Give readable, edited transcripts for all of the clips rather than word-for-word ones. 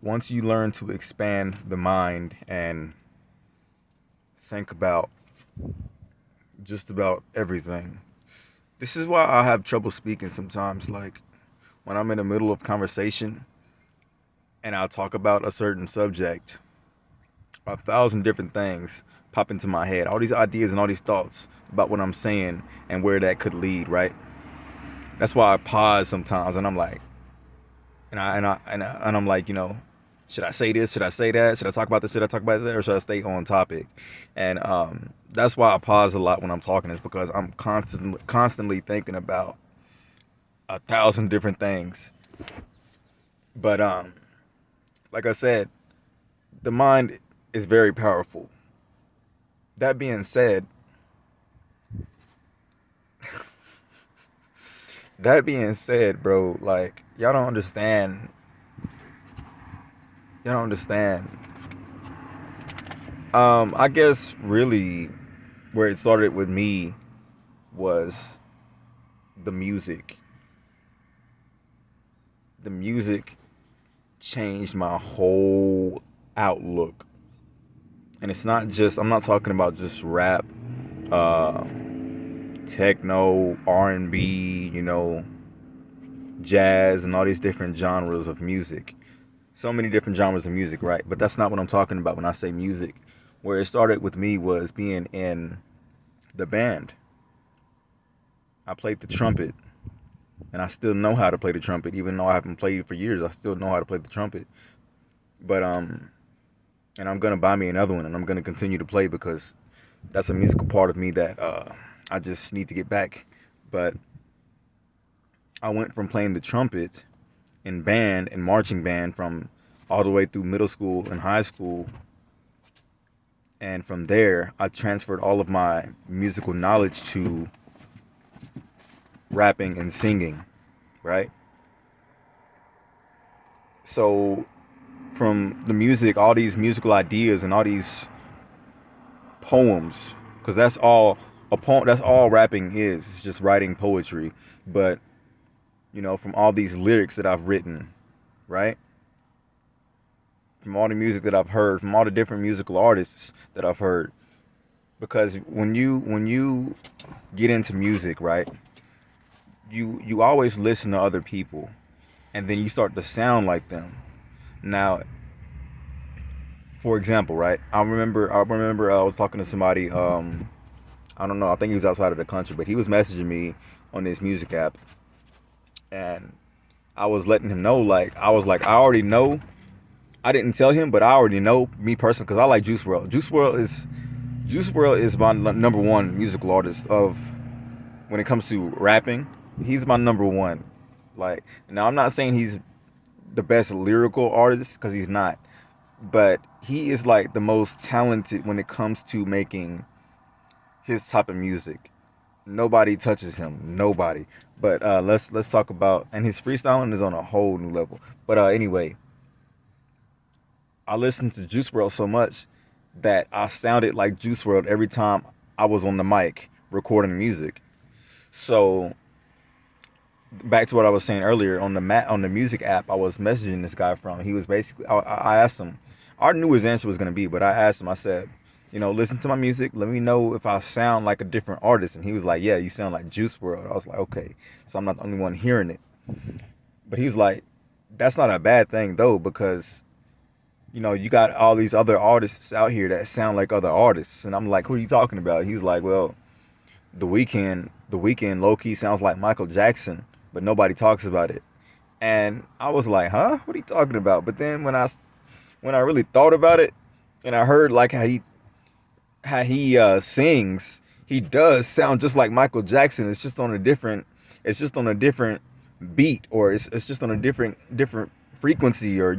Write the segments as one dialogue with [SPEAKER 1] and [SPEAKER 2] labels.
[SPEAKER 1] once you learn to expand the mind and think about just about everything, this is why I have trouble speaking sometimes. Like when I'm in the middle of conversation and I'll talk about a certain subject, a thousand different things pop into my head. All these ideas and all these thoughts about what I'm saying and where that could lead, right? That's why I pause sometimes and I'm like, and I'm like, should I say this? Should I say that? Should I talk about this? Should I talk about that? Or should I stay on topic? And that's why I pause a lot when I'm talking, is because I'm constantly thinking about a thousand different things. But like I said, the mind is very powerful. That being said, bro, like y'all don't understand. I guess really where it started with me was the music. The music changed my whole outlook. And it's not just, I'm not talking about just rap, uh, techno, R&B, jazz, and all these different genres of music. So many different genres of music, right? But that's not what I'm talking about when I say music. Where it started with me was being in the band. I played the trumpet, and I still know how to play the trumpet, even though I haven't played it for years. I still know how to play the trumpet. But and I'm gonna buy me another one, and I'm gonna continue to play because that's a musical part of me that I just need to get back. But I went from playing the trumpet in band and marching band from all the way through middle school and high school, and from there I transferred all of my musical knowledge to rapping and singing, right? So from the music, all these musical ideas and all these poems, because that's all a poem. That's all rapping is. It's just writing poetry. But from all these lyrics that I've written, right? From all the music that I've heard, from all the different musical artists that I've heard. Because when you get into music, right? You always listen to other people, and then you start to sound like them. Now, for example, right? I remember I was talking to somebody. I don't know. I think he was outside of the country, but he was messaging me on this music app, and I was letting him know, like, I was like, I already know. I didn't tell him, but I already know, me personally, because I like Juice WRLD. Juice WRLD is my number one musical artist of when it comes to rapping. He's my number one. Like, now I'm not saying he's the best lyrical artist, because he's not, but he is like the most talented when it comes to making his type of music. Nobody touches him. Nobody. But let's talk about, and his freestyling is on a whole new level. But anyway, I listened to Juice WRLD so much that I sounded like Juice WRLD every time I was on the mic recording music. So back to what I was saying earlier, on the music app I was messaging this guy from. He was basically, I asked him. I knew his answer was gonna be, but I asked him. I said, listen to my music. Let me know if I sound like a different artist. And he was like, yeah, you sound like Juice WRLD. I was like, okay, so I'm not the only one hearing it. But he was like, that's not a bad thing though, because you got all these other artists out here that sound like other artists. And I'm like, who are you talking about? He's like, well, the Weeknd low key sounds like Michael Jackson, but nobody talks about it. And I was like, huh? What are you talking about? But then when I really thought about it, and I heard like how he sings, he does sound just like Michael Jackson. It's just on a different beat, or it's just on a different frequency, or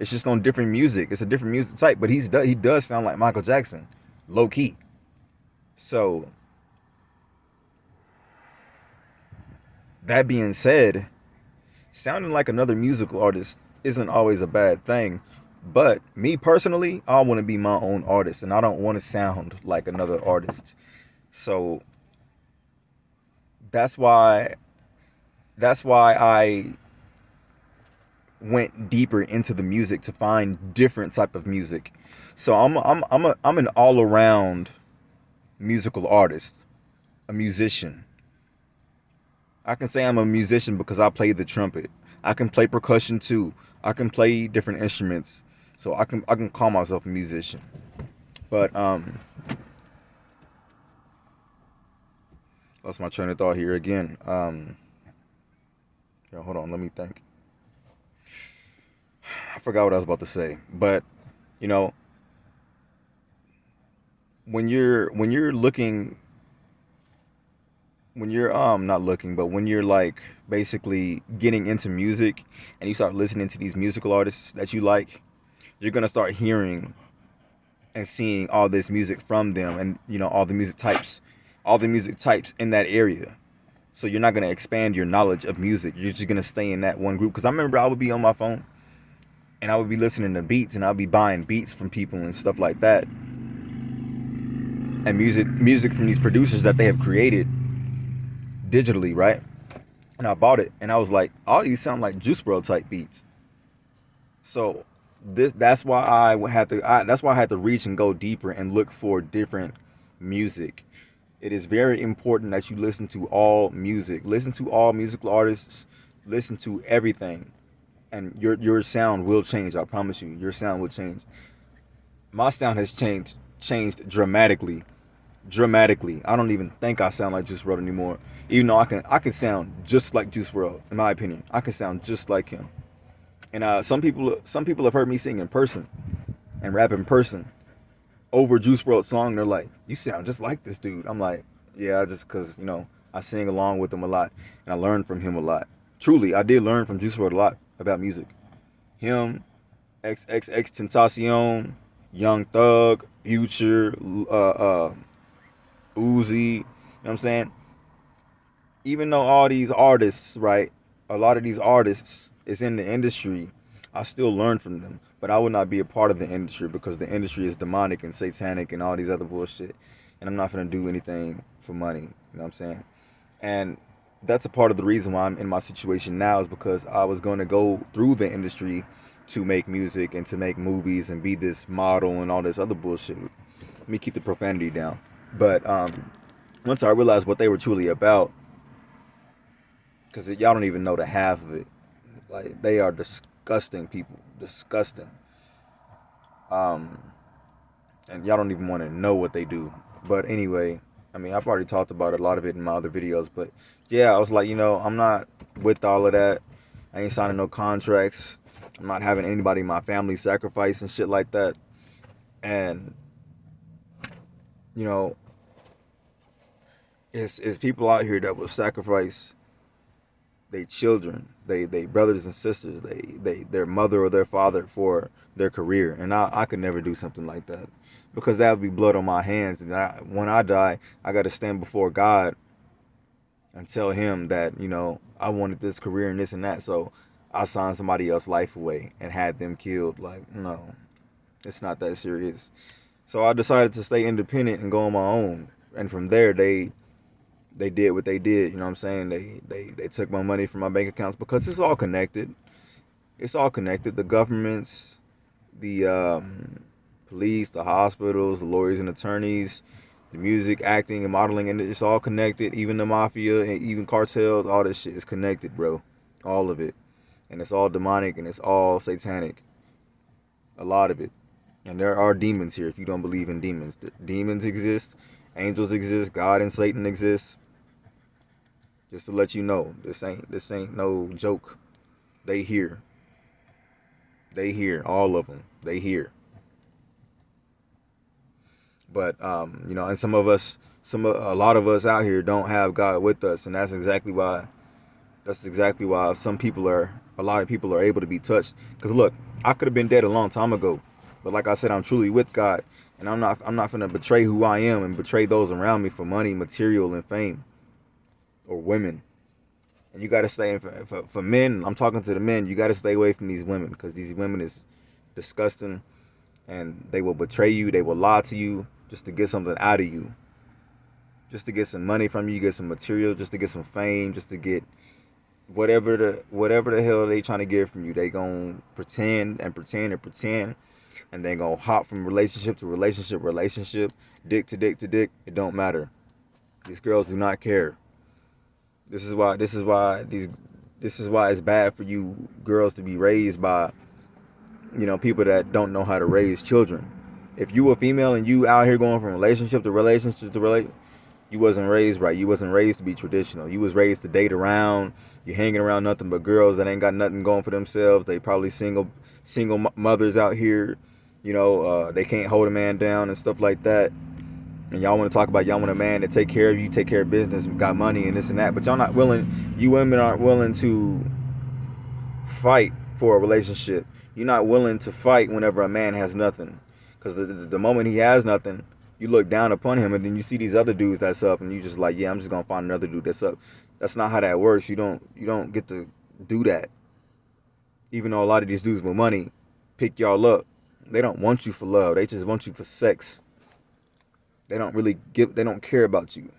[SPEAKER 1] it's just on different music. It's a different music type, but he does sound like Michael Jackson, low key. So that being said, sounding like another musical artist isn't always a bad thing. But me personally, I want to be my own artist, and I don't want to sound like another artist. So that's why that's why I went deeper into the music to find different type of music. So I'm an all around musical artist, a musician. I can say I'm a musician because I play the trumpet. I can play percussion too. I can play different instruments. So I can call myself a musician. But lost my train of thought here again. Yeah, hold on, let me think. I forgot what I was about to say. But you know, when you're looking, when you're not looking, but when you're like basically getting into music and you start listening to these musical artists that you like, you're gonna start hearing and seeing all this music from them, and all the music types in that area. So you're not gonna expand your knowledge of music. You're just gonna stay in that one group. Because I remember I would be on my phone and I would be listening to beats, and I'd be buying beats from people and stuff like that, and music from these producers that they have created digitally, right? And I bought it, and I was like, all these sound like Juice WRLD type beats. So that's why that's why I had to reach and go deeper and look for different music. It is very important that you listen to all music. Listen to all musical artists. Listen to everything, and your sound will change. I promise you, your sound will change. My sound has changed dramatically. Dramatically. I don't even think I sound like Juice WRLD anymore. Even though I can sound just like Juice WRLD, in my opinion. I can sound just like him. And some people have heard me sing in person and rap in person over Juice WRLD song. They're like, "You sound just like this dude." I'm like, "Yeah, just because I sing along with him a lot and I learned from him a lot. Truly, I did learn from Juice WRLD a lot about music. Him, XXX Tentacion, Young Thug, Future, Uzi. You know what I'm saying? Even though all these artists, right, a lot of these artists is in the industry, I still learn from them. But I would not be a part of the industry because the industry is demonic and satanic and all these other bullshit. And I'm not gonna do anything for money. You know what I'm saying? And that's a part of the reason why I'm in my situation now, is because I was gonna go through the industry to make music and to make movies and be this model and all this other bullshit. Let me keep the profanity down. But once I realized what they were truly about, because y'all don't even know the half of it. Like, they are disgusting people, disgusting. Um, and y'all don't even want to know what they do. But anyway, I mean, I've already talked about a lot of it in my other videos. But yeah, I was like, I'm not with all of that. I ain't signing no contracts. I'm not having anybody in my family sacrifice and shit like that. And you know, it's people out here that will sacrifice they children, they brothers and sisters, their mother or their father for their career, and I could never do something like that, because that would be blood on my hands, and when I die, I got to stand before God and tell Him that I wanted this career and this and that, so I signed somebody else's life away and had them killed. Like, no, it's not that serious. So I decided to stay independent and go on my own, and from there they did what they did. You know what I'm saying? They took my money from my bank accounts, because it's all connected. It's all connected. The governments, the police, the hospitals, the lawyers and attorneys, the music, acting, and modeling, and it's all connected. Even the mafia and even cartels, all this shit is connected, bro. All of it. And it's all demonic and it's all satanic. A lot of it. And there are demons here if you don't believe in demons. The demons exist. Angels exist. God and Satan exist. Just to let you know, this ain't no joke. They here. They here. All of them. They here. But and a lot of us out here don't have God with us, and that's exactly why. That's exactly why a lot of people are able to be touched. Because look, I could have been dead a long time ago, but like I said, I'm truly with God, and I'm not gonna betray who I am and betray those around me for money, material, and fame, or women. And you gotta stay for men. I'm talking to the men. You gotta stay away from these women, because these women is disgusting, and they will betray you. They will lie to you just to get something out of you, just to get some money from you, get some material, just to get some fame, just to get whatever the hell they trying to get from you, they gonna pretend and pretend and pretend, and they gonna hop from relationship to relationship, dick to dick to dick. It don't matter. These girls do not care. This is why it's bad for you girls to be raised by, people that don't know how to raise children. If you a female and you out here going from relationship to relationship, you wasn't raised right. You wasn't raised to be traditional. You was raised to date around. You hanging around nothing but girls that ain't got nothing going for themselves. They probably single mothers out here. They can't hold a man down and stuff like that. And y'all want to talk about y'all want a man to take care of you, take care of business, got money and this and that. But y'all not willing. You women aren't willing to fight for a relationship. You're not willing to fight whenever a man has nothing. Because the moment he has nothing, you look down upon him, and then you see these other dudes that's up, and you just like, yeah, I'm just gonna find another dude that's up. That's not how that works. You don't get to do that. Even though a lot of these dudes with money pick y'all up, they don't want you for love. They just want you for sex. They don't care about you.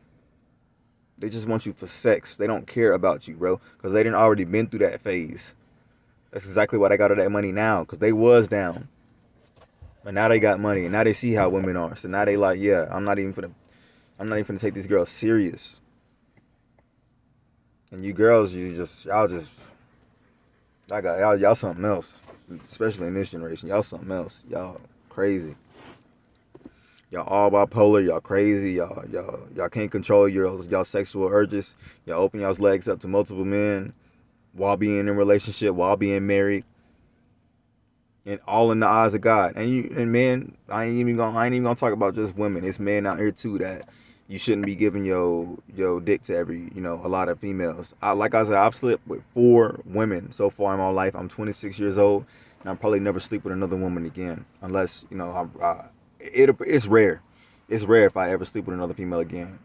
[SPEAKER 1] They just want you for sex. They don't care about you, bro, because they didn't already been through that phase. That's exactly why they got all that money now, because they was down. But now they got money, and now they see how women are. So now they like, yeah, I'm not even gonna take these girls serious. And you girls, y'all something else. Especially in this generation, y'all something else. Y'all crazy. Y'all all bipolar. Y'all crazy. Y'all can't control y'all sexual urges. Y'all open y'all's legs up to multiple men while being in a relationship, while being married. And all in the eyes of God. And men, I ain't even gonna talk about just women. It's men out here too that you shouldn't be giving your dick to a lot of females. Like I said, I've slept with 4 women so far in my life. I'm 26 years old, and I'll probably never sleep with another woman again, unless it's rare. It's rare if I ever sleep with another female again.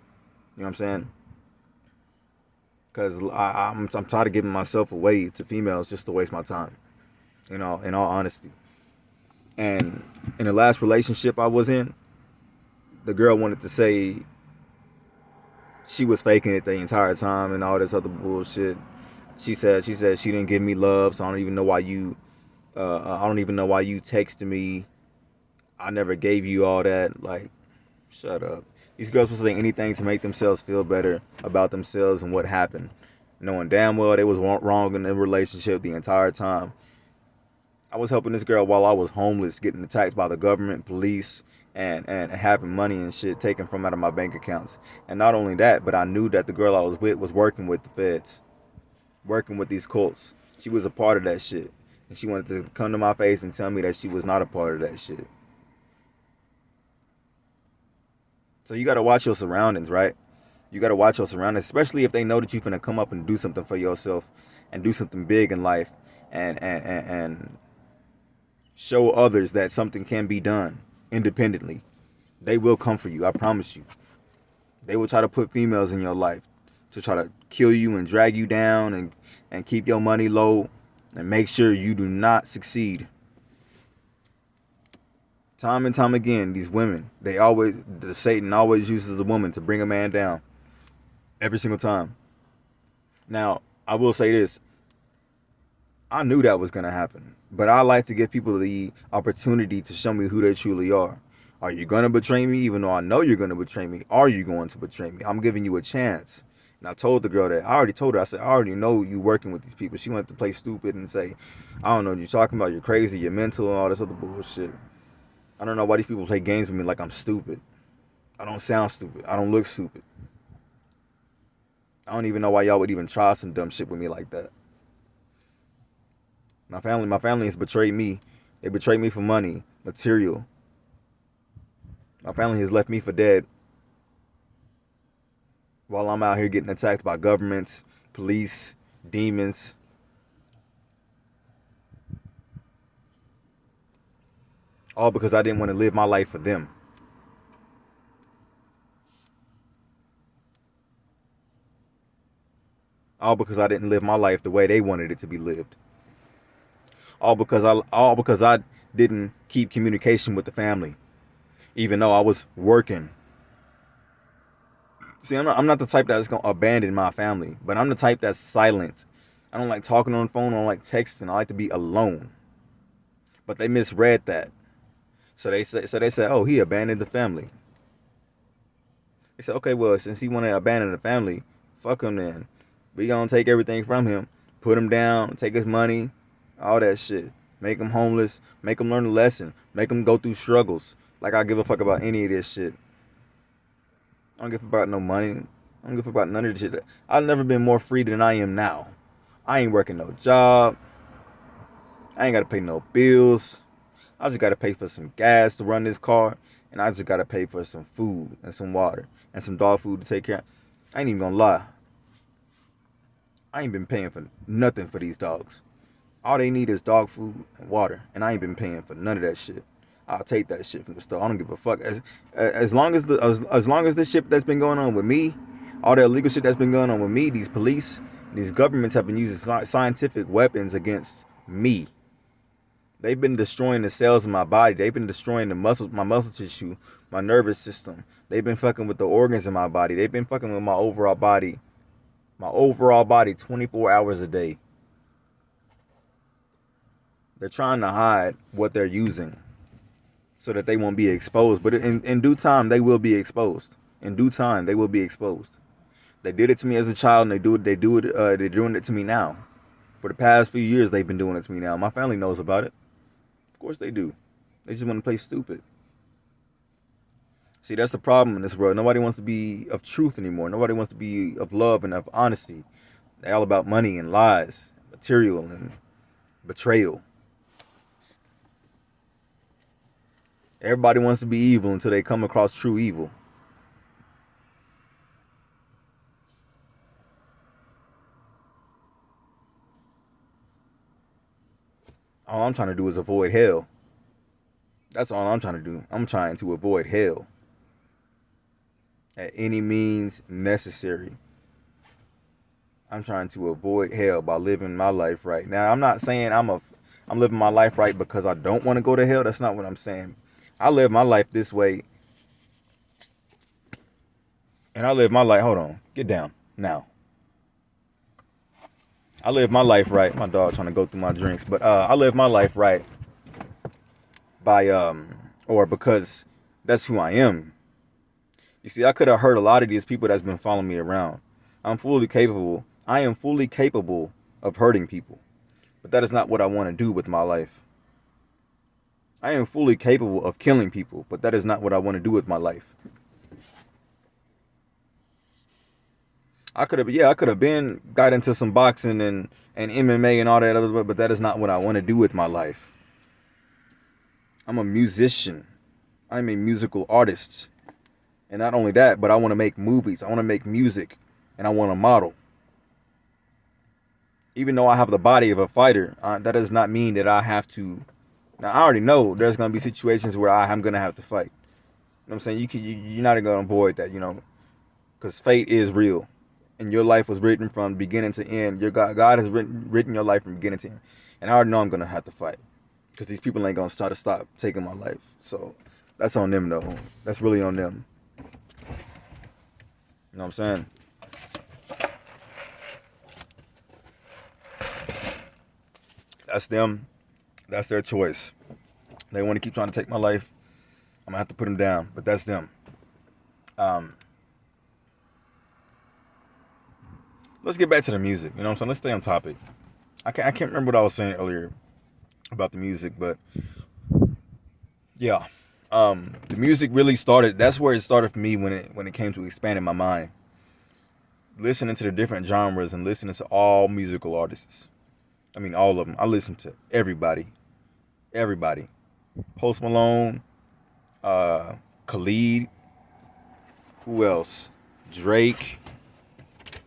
[SPEAKER 1] You know what I'm saying? Because I'm tired of giving myself away to females just to waste my time. In all honesty. And in the last relationship I was in, the girl wanted to say she was faking it the entire time and all this other bullshit. She said she didn't give me love, so I don't even know why you texted me. I never gave you all that. Like, shut up. These girls supposed to say anything to make themselves feel better about themselves and what happened, knowing damn well they was wrong in the relationship the entire time. I was helping this girl while I was homeless, getting attacked by the government, police, and having money and shit taken from out of my bank accounts. And not only that, but I knew that the girl I was with was working with the feds, working with these cults. She was a part of that shit. And she wanted to come to my face and tell me that she was not a part of that shit. So you gotta watch your surroundings, right? You gotta watch your surroundings, especially if they know that you're gonna come up and do something for yourself and do something big in life and show others that something can be done independently. They will come for you, I promise you. They will try to put females in your life to try to kill you and drag you down and keep your money low and make sure you do not succeed. Time and time again, these women, Satan always uses a woman to bring a man down. Every single time. Now, I will say this. I knew that was going to happen. But I like to give people the opportunity to show me who they truly are. Are you going to betray me even though I know you're going to betray me? Are you going to betray me? I'm giving you a chance. And I told the girl that. I already told her. I said, I already know you working with these people. She wanted to play stupid and say, I don't know what you're talking about. You're crazy. You're mental and all this other bullshit. I don't know why these people play games with me like I'm stupid. I don't sound stupid. I don't look stupid. I don't even know why y'all would even try some dumb shit with me like that. My family has betrayed me. They betrayed me for money, material. My family has left me for dead while I'm out here getting attacked by governments, police, demons. All because I didn't want to live my life for them. All because I didn't live my life the way they wanted it to be lived. All because I didn't keep communication with the family, even though I was working. See, I'm not the type that's gonna abandon my family, but I'm the type that's silent I don't like talking on the phone. I don't like texting. I like to be alone. But they misread that. So they said, oh, he abandoned the family. They said, okay, well, since he want to abandon the family, fuck him then. We gonna take everything from him, put him down, take his money, all that shit. Make him homeless, make him learn a lesson, make him go through struggles. Like I give a fuck about any of this shit. I don't give a fuck about no money. I don't give a fuck about none of this shit. I've never been more free than I am now. I ain't working no job. I ain't gotta pay no bills. I just gotta pay for some gas to run this car, and I just gotta pay for some food and some water and some dog food to take care of. I ain't even gonna lie. I ain't been paying for nothing for these dogs. All they need is dog food and water, and I ain't been paying for none of that shit. I'll take that shit from the store. I don't give a fuck. As long as this shit that's been going on with me, all the illegal shit that's been going on with me, these police, these governments have been using scientific weapons against me. They've been destroying the cells in my body. They've been destroying the muscles, my muscle tissue, my nervous system. They've been fucking with the organs in my body. They've been fucking with my overall body 24 hours a day. They're trying to hide what they're using so that they won't be exposed. But in due time, they will be exposed. In due time, they will be exposed. They did it to me as a child, and they're doing it to me now. For the past few years, they've been doing it to me now. My family knows about it. Of course they do. They just want to play stupid. See, that's the problem in this world. Nobody wants to be of truth anymore. Nobody wants to be of love and of honesty. They're all about money and lies, material and betrayal. Everybody wants to be evil until they come across true evil. All I'm trying to do is avoid hell. That's all I'm trying to do. I'm trying to avoid hell at any means necessary. I'm trying to avoid hell by living my life right. Now, I'm not saying I'm living my life right because I don't want to go to hell. That's not what I'm saying. I live my life this way. And I live my life. Hold on. Get down. Now. I live my life right. My dog trying to go through my drinks. But I live my life right by or because that's who I am. You see, I could have hurt a lot of these people that's been following me around. I am fully capable of hurting people. But that is not what I want to do with my life. I am fully capable of killing people, but that is not what I want to do with my life. I could have been got into some boxing and MMA and all that other, but that is not what I want to do with my life. I'm a musician. I'm a musical artist. And not only that, but I want to make movies. I want to make music, and I want to model. Even though I have the body of a fighter, that does not mean that I have to. Now, I already know there's going to be situations where I'm going to have to fight. You know what I'm saying? You're not going to avoid that, because fate is real. And your life was written from beginning to end. God has written your life from beginning to end. And I already know I'm going to have to fight. Because these people ain't going to try to stop taking my life. So that's on them, though. That's really on them. You know what I'm saying? That's them. That's their choice. They want to keep trying to take my life. I'm going to have to put them down. But that's them. Let's get back to the music. You know what I'm saying? Let's stay on topic. I can't remember what I was saying earlier about the music. But yeah. The music really started. That's where it started for me when it came to expanding my mind. Listening to the different genres and listening to all musical artists. I mean, all of them. I listen to everybody. Post Malone, Khalid, who else? Drake,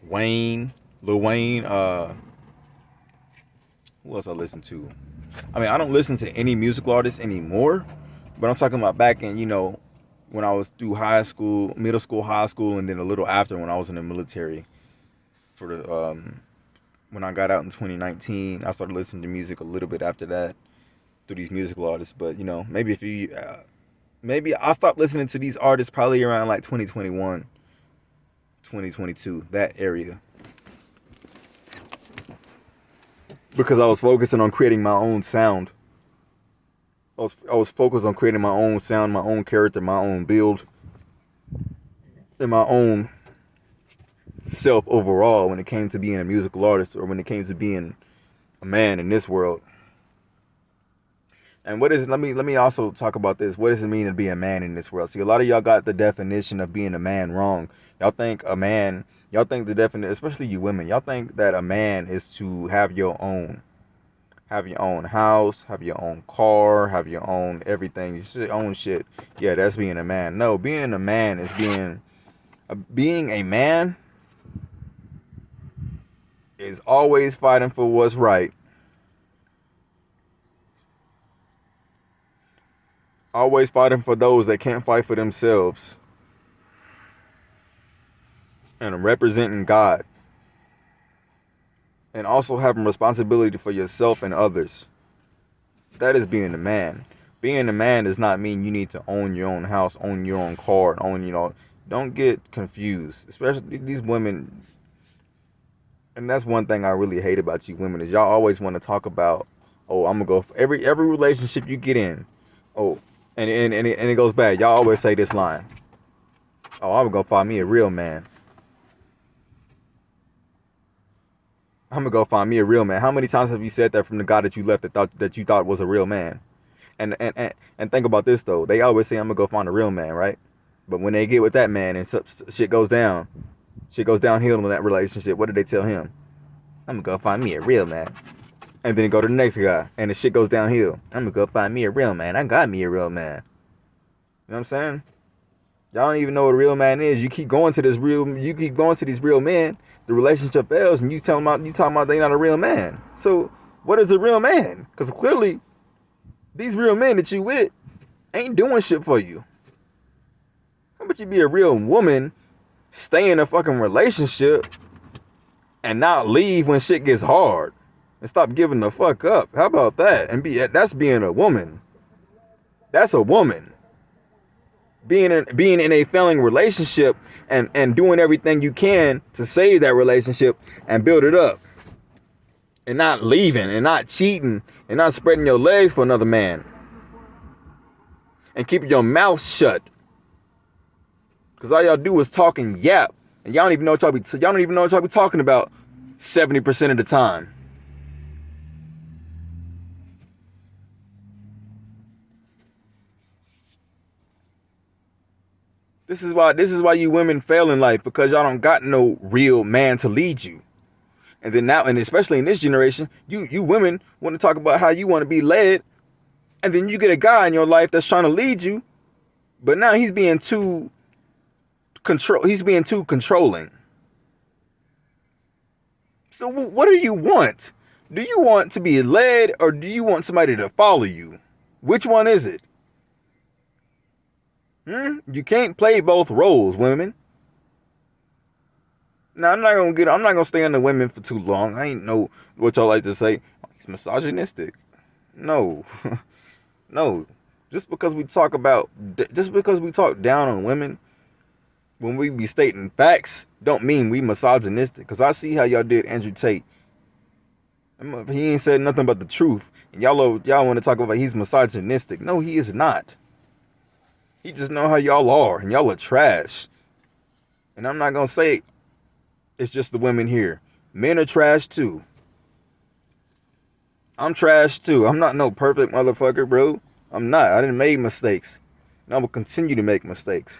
[SPEAKER 1] Wayne, Lil Wayne, who else I listen to? I mean, I don't listen to any musical artists anymore, but I'm talking about back in, when I was through high school, middle school, high school, and then a little after when I was in the military. When I got out in 2019, I started listening to music a little bit after that through these musical artists. But maybe I stopped listening to these artists probably around like 2021, 2022, that area. because I was focusing on creating my own sound. I was focused on creating my own sound, my own character, my own build, and my own self overall when it came to being a musical artist or when it came to being a man in this world. And what is let me also talk about this. What does it mean to be a man in this world? See, a lot of y'all got the definition of being a man wrong. Y'all think the definition, especially you women, y'all think that a man is to have your own house, have your own car, have your own everything, your own shit. Yeah, that's being a man. No, being a man is being a man is always fighting for what's right. Always fighting for those that can't fight for themselves. And representing God. And also having responsibility for yourself and others. That is being a man. Being a man does not mean you need to own your own house, own your own car, don't get confused. Especially these women. And that's one thing I really hate about you women is y'all always want to talk about, oh, I'm gonna go for every relationship you get in. Oh, and it goes back. Y'all always say this line. Oh, I'm gonna find me a real man. I'm gonna go find me a real man. How many times have you said that from the guy that you left that you thought was a real man? And think about this though. They always say I'm gonna go find a real man, right? But when they get with that man and shit goes downhill in that relationship, what did they tell him? I'm gonna go find me a real man. And then go to the next guy, and the shit goes downhill. I'm gonna go find me a real man. I got me a real man. You know what I'm saying? Y'all don't even know what a real man is. You keep going to these real men. The relationship fails, and you talking about they not a real man. So what is a real man? Because clearly, these real men that you with ain't doing shit for you. How about you be a real woman, stay in a fucking relationship, and not leave when shit gets hard? And stop giving the fuck up. How about that? And that's being a woman. That's a woman. Being in a failing relationship and doing everything you can to save that relationship and build it up. And not leaving and not cheating and not spreading your legs for another man. And keeping your mouth shut. Cause all y'all do is talk and yap. And y'all don't even know what y'all be talking about 70% of the time. This is why you women fail in life, because y'all don't got no real man to lead you. And then now, and especially in this generation, you women want to talk about how you want to be led, and then you get a guy in your life that's trying to lead you, but now he's being too controlling. So what do you want? Do you want to be led, or do you want somebody to follow you? Which one is it? You can't play both roles, women. Now I'm not gonna stay on the women for too long. I ain't know what y'all like to say. He's misogynistic. No, no. Just because we talk down on women when we be stating facts, don't mean we misogynistic. Cause I see how y'all did Andrew Tate. He ain't said nothing but the truth, and y'all want to talk about he's misogynistic. No, he is not. He just know how y'all are, and y'all are trash. And I'm not gonna say it's just the women here. Men are trash too. I'm trash too. I'm not no perfect motherfucker, bro. I'm not. I didn't make mistakes. And I will continue to make mistakes.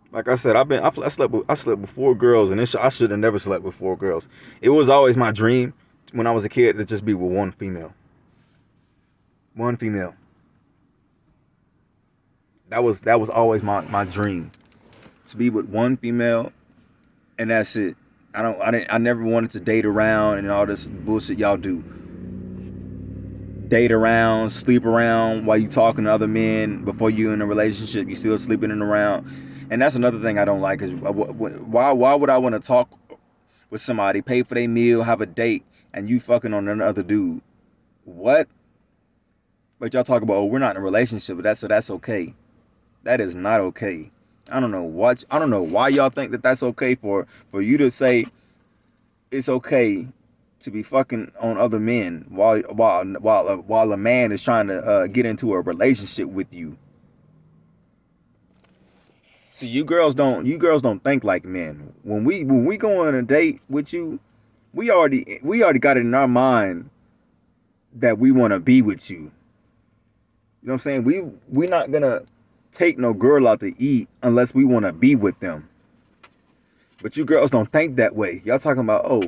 [SPEAKER 1] Like I said, I slept with 4 girls, and I should have never slept with 4 girls. It was always my dream when I was a kid to just be with one female. One female. That was always my dream, to be with one female, and that's it. I never wanted to date around and all this bullshit y'all do. Date around, sleep around while you talking to other men before you in a relationship. You still sleeping in around. And that's another thing I don't like is why would I want to talk with somebody, pay for their meal, have a date, and you fucking on another dude? What? But y'all talk about, oh, we're not in a relationship, but that's okay. That is not okay. I don't know why y'all think that that's okay for you to say it's okay to be fucking on other men while a man is trying to get into a relationship with you. See, you girls don't think like men. When we go on a date with you, we already got it in our mind that we want to be with you. You know what I'm saying? We not gonna take no girl out to eat unless we want to be with them. But you girls don't think that way. Y'all talking about, oh,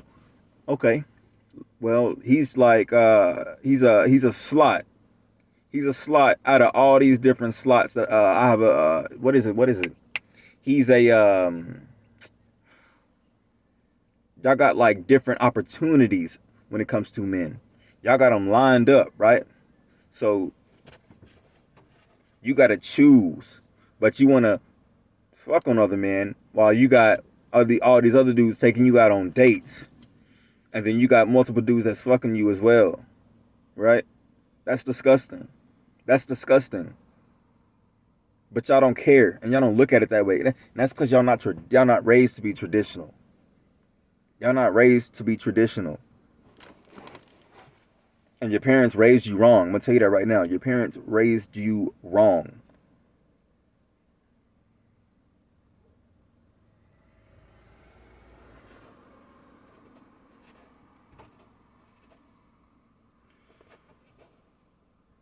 [SPEAKER 1] okay, well, he's like he's a slot. He's a slot out of all these different slots that I have a what is it? What is it? He's a y'all got like different opportunities when it comes to men. Y'all got them lined up, right? So you got to choose, but you want to fuck on other men while you got all these other dudes taking you out on dates, and then you got multiple dudes that's fucking you as well, right? That's disgusting. That's disgusting. But y'all don't care, and y'all don't look at it that way. And that's because y'all not raised to be traditional. Y'all not raised to be traditional. And your parents raised you wrong. I'm gonna tell you that right now. Your parents raised you wrong.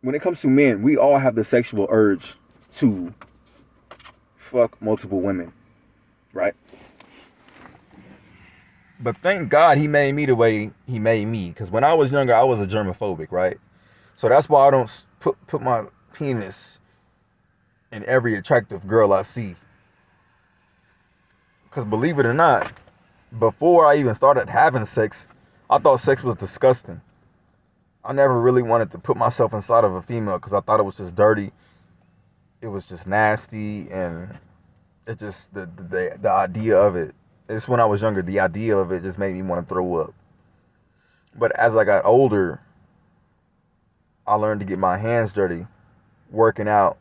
[SPEAKER 1] When it comes to men, we all have the sexual urge to fuck multiple women, right? But thank God he made me the way he made me. Because when I was younger, I was a germophobic, right? So that's why I don't put my penis in every attractive girl I see. Because believe it or not, before I even started having sex, I thought sex was disgusting. I never really wanted to put myself inside of a female because I thought it was just dirty. It was just nasty, and it just the idea of it. It's when I was younger, the idea of it just made me want to throw up. But as I got older, I learned to get my hands dirty, working out.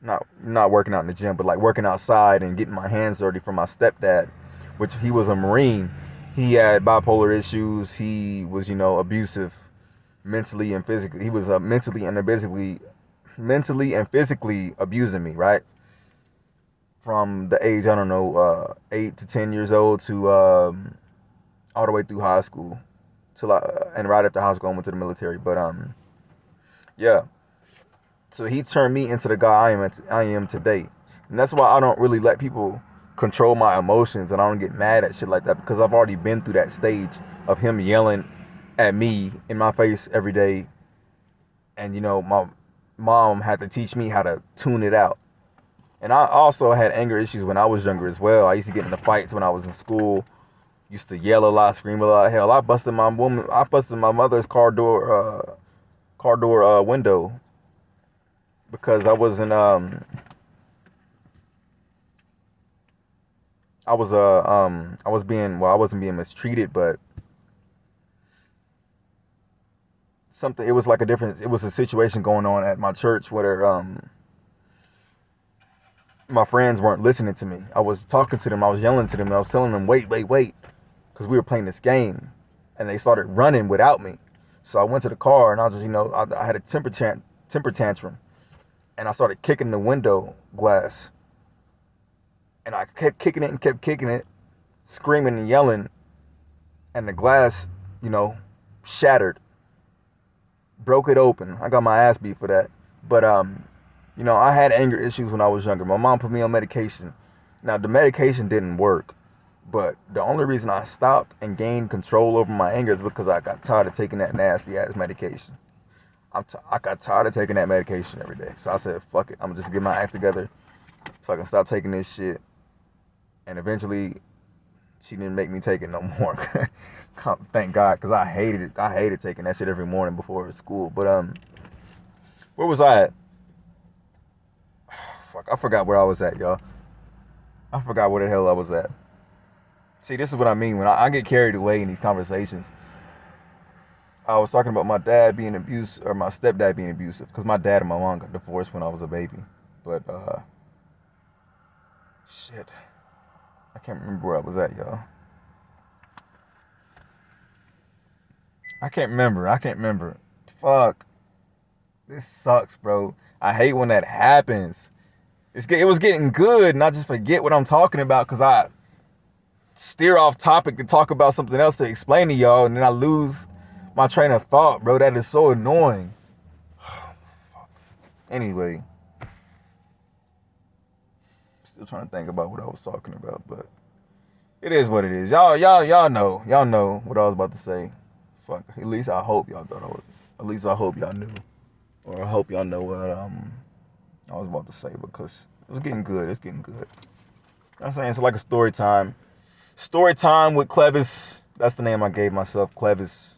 [SPEAKER 1] Not working out in the gym, but like working outside and getting my hands dirty from my stepdad, which he was a Marine. He had bipolar issues. He was, abusive mentally and physically. He was mentally and physically abusing me, right? From the age, I don't know, 8 to 10 years old to all the way through high school, and right after high school I went to the military. But yeah. So he turned me into the guy I am today, and that's why I don't really let people control my emotions, and I don't get mad at shit like that, because I've already been through that stage of him yelling at me in my face every day, and my mom had to teach me how to tune it out. And I also had anger issues when I was younger as well. I used to get into fights when I was in school. Used to yell a lot, scream a lot. Hell, I busted my mother's car door window because I wasn't I wasn't being mistreated, but it was like it was a situation going on at my church where my friends weren't listening to me. I was talking to them, I was yelling to them, and I was telling them, wait, because we were playing this game, and they started running without me. So I went to the car, and I just, I had a temper tantrum, and I started kicking the window glass, and I kept kicking it, screaming and yelling, and the glass, shattered, broke it open. I got my ass beat for that, but I had anger issues when I was younger. My mom put me on medication. Now, the medication didn't work, but the only reason I stopped and gained control over my anger is because I got tired of taking that nasty ass medication. I got tired of taking that medication every day. So I said, fuck it. I'm going to just get my act together so I can stop taking this shit. And eventually, she didn't make me take it no more. Thank God, because I hated it. I hated taking that shit every morning before school. But where was I at? Fuck, I forgot where I was at, y'all. I forgot where the hell I was at. See, this is what I mean when I get carried away in these conversations. I was talking about my dad being abusive, or my stepdad being abusive, because my dad and my mom got divorced when I was a baby. But shit, I can't remember where I was at, y'all. I can't remember. I can't remember. Fuck, this sucks, bro. I hate when that happens. It was getting good, and I just forget what I'm talking about because I steer off topic to talk about something else to explain to y'all, and then I lose my train of thought, bro. That is so annoying. Anyway, still trying to think about what I was talking about, but it is what it is. Y'all know what I was about to say. Fuck. At least I hope y'all thought I was. At least I hope y'all knew, or I hope y'all know what I was about to say because it was getting good. It's getting good. I'm saying it's like a story time. Story time with Clevis. That's the name I gave myself. Clevis.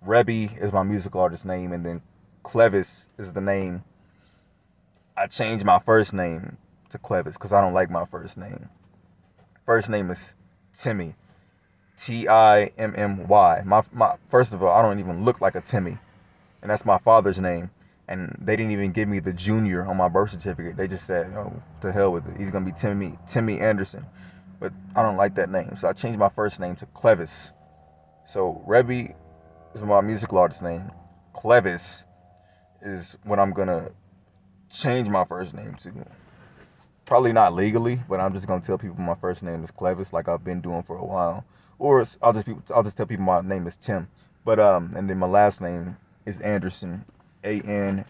[SPEAKER 1] Rebby is my musical artist name, and then Clevis is the name. I changed my first name to Clevis because I don't like my first name. First name is Timmy. Timmy. My first of all, I don't even look like a Timmy, and that's my father's name. And they didn't even give me the junior on my birth certificate. They just said, "Oh, to hell with it. He's gonna be Timmy Anderson." But I don't like that name, so I changed my first name to Clevis. So Rebby is my musical artist name. Clevis is what I'm gonna change my first name to. Probably not legally, but I'm just gonna tell people my first name is Clevis, like I've been doing for a while. Or I'll just tell people my name is Tim. But and then my last name is Anderson, Anderson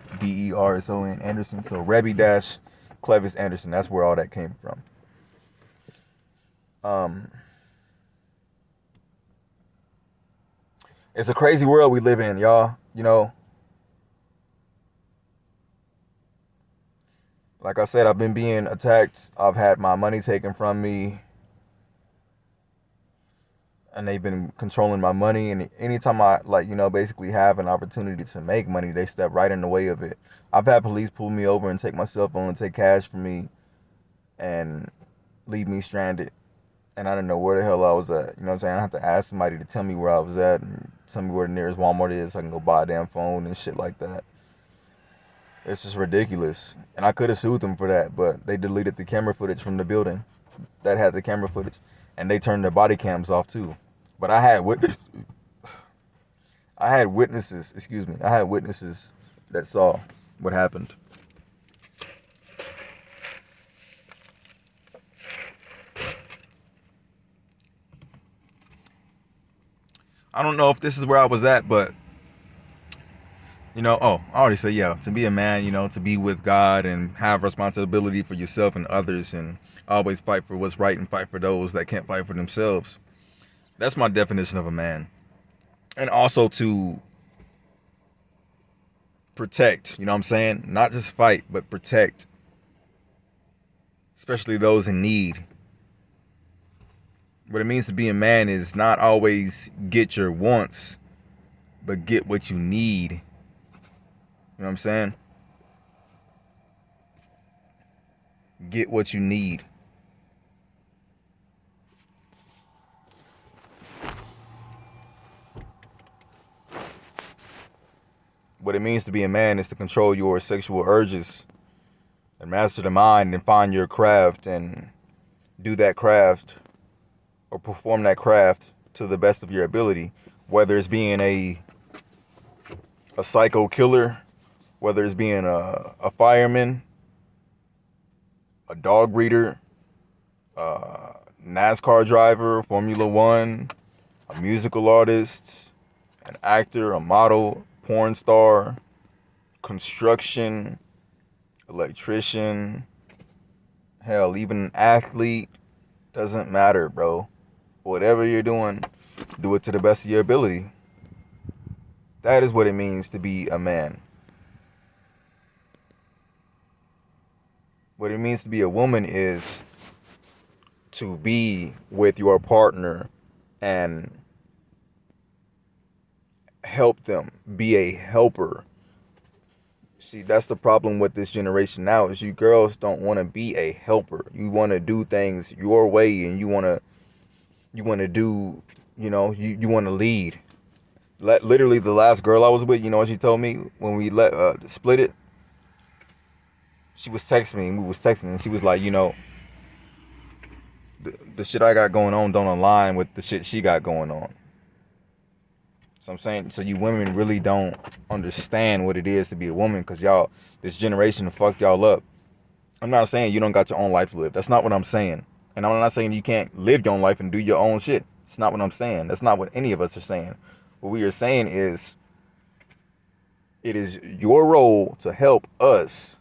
[SPEAKER 1] Anderson. So Rebby dash Clevis Anderson. That's where all that came from. Um, it's a crazy world we live in, y'all. You know, like I said, I've been being attacked. I've had my money taken from me, and they've been controlling my money. And anytime I basically have an opportunity to make money, they step right in the way of it. I've had police pull me over and take my cell phone and take cash from me and leave me stranded. And I didn't know where the hell I was at. You know what I'm saying? I have to ask somebody to tell me where I was at and tell me where the nearest Walmart is so I can go buy a damn phone and shit like that. It's just ridiculous. And I could have sued them for that, but they deleted the camera footage from the building that had the camera footage. And they turned their body cams off too. But I had witnesses, excuse me. I had witnesses that saw what happened. I don't know if this is where I was at, but I already said, yeah, to be a man, to be with God and have responsibility for yourself and others and always fight for what's right and fight for those that can't fight for themselves. That's my definition of a man. And also to protect, you know what I'm saying? Not just fight, but protect, especially those in need. What it means to be a man is not always get your wants, but get what you need. You know what I'm saying? Get what you need. What it means to be a man is to control your sexual urges and master the mind and find your craft and do that craft or perform that craft to the best of your ability. Whether it's being a psycho killer, whether it's being a fireman, a dog breeder, NASCAR driver, Formula One, a musical artist, an actor, a model, porn star, construction, electrician, hell, even an athlete, doesn't matter, bro. Whatever you're doing, do it to the best of your ability. That is what it means to be a man. What it means to be a woman is to be with your partner and help them, be a helper. See, that's the problem with this generation now is you girls don't want to be a helper. You want to do things your way and you want to do, you want to lead. Literally, the last girl I was with, you know what she told me when we split it? She was texting me, and we was texting, and she was like, the shit I got going on don't align with the shit she got going on. So I'm saying, so you women really don't understand what it is to be a woman, because y'all, this generation fucked y'all up. I'm not saying you don't got your own life to live. That's not what I'm saying. And I'm not saying you can't live your own life and do your own shit. It's not what I'm saying. That's not what any of us are saying. What we are saying is, it is your role to help us.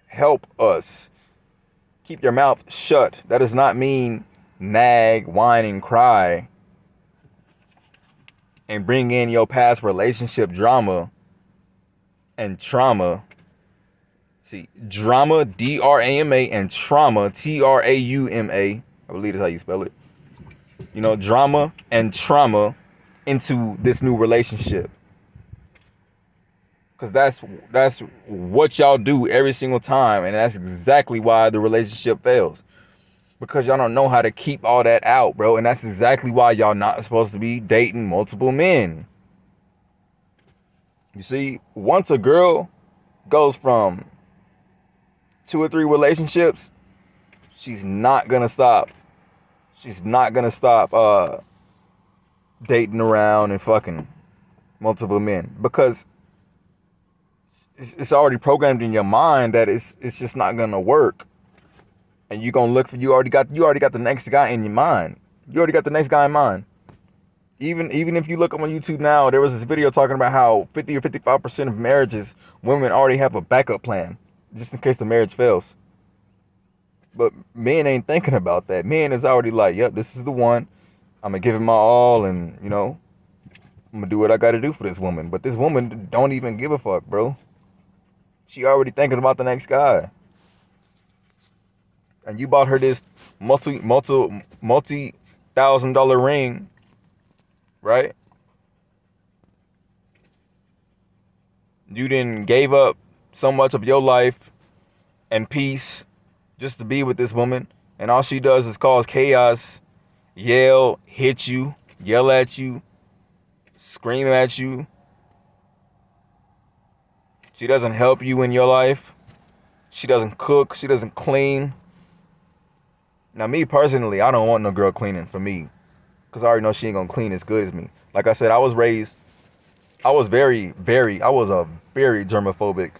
[SPEAKER 1] Help us. Keep your mouth shut. That does not mean nag, whine, and cry and bring in your past relationship drama and trauma. See, drama, D-R-A-M-A, and trauma, T-R-A-U-M-A. I believe that's how you spell it. Drama and trauma into this new relationship. Because that's what y'all do every single time. And that's exactly why the relationship fails. Because y'all don't know how to keep all that out, bro. And that's exactly why y'all not supposed to be dating multiple men. You see, once a girl goes from 2 or 3 relationships, she's not gonna stop. She's not gonna stop dating around and fucking multiple men, because it's already programmed in your mind that it's just not gonna work. And you're gonna look for you already got the next guy in your mind. You already got the next guy in mind. Even if you look up on YouTube now, there was this video talking about how 50 or 55% of marriages, women already have a backup plan just in case the marriage fails. But men ain't thinking about that. Men is already like, yep, this is the one. I'm gonna give it my all, and I'm gonna do what I gotta do for this woman. But this woman don't even give a fuck, bro. She already thinking about the next guy. And you bought her this multi-$1,000 ring, right? You didn't gave up so much of your life and peace just to be with this woman, and all she does is cause chaos, yell, hit you, yell at you, scream at you. She doesn't help you in your life. She doesn't cook. She doesn't clean. Now, me personally, I don't want no girl cleaning for me, because I already know she ain't gonna clean as good as me. Like I said, I was a very germophobic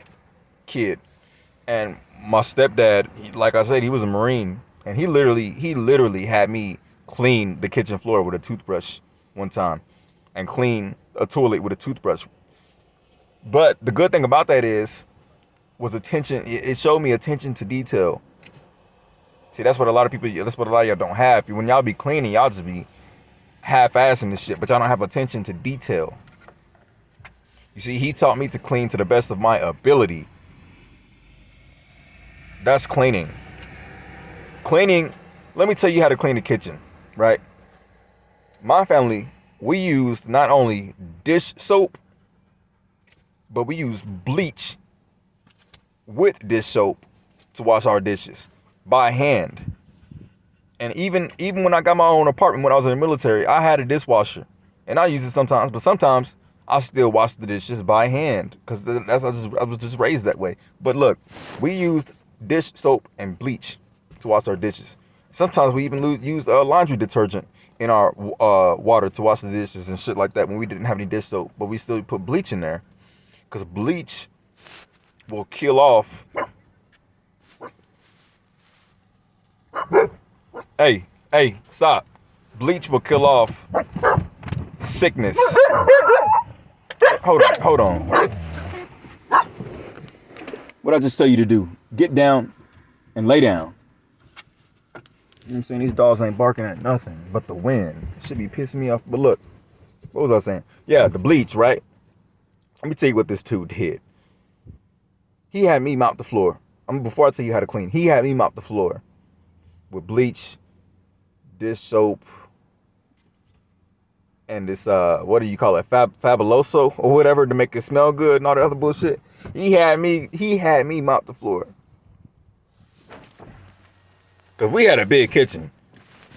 [SPEAKER 1] kid. And my stepdad, like I said, he was a Marine, and he literally had me clean the kitchen floor with a toothbrush one time, and clean a toilet with a toothbrush. But the good thing about that was attention. It showed me attention to detail. See, that's what a lot of y'all don't have. When y'all be cleaning, y'all just be half-assing this shit, but y'all don't have attention to detail. You see, he taught me to clean to the best of my ability. That's cleaning. Cleaning, let me tell you how to clean the kitchen, right? My family, we used not only dish soap, but we used bleach with dish soap to wash our dishes by hand. And even when I got my own apartment when I was in the military, I had a dishwasher, and I use it sometimes, but sometimes I still wash the dishes by hand, because I was just raised that way. But look, we used dish soap and bleach to wash our dishes. Sometimes we even used laundry detergent in our water to wash the dishes and shit like that when we didn't have any dish soap, but we still put bleach in there, because bleach will kill off. Hey, stop. Bleach will kill off sickness. Hold on. What'd I just tell you to do? Get down and lay down. You know what I'm saying? These dogs ain't barking at nothing but the wind. It should be pissing me off. But look, what was I saying? Yeah, the bleach, right? Let me tell you what this dude did. He had me mop the floor. Before I tell you how to clean, he had me mop the floor with bleach, dish soap, and this what do you call it, Fabuloso or whatever, to make it smell good and all the other bullshit. He had me mop the floor, cause we had a big kitchen.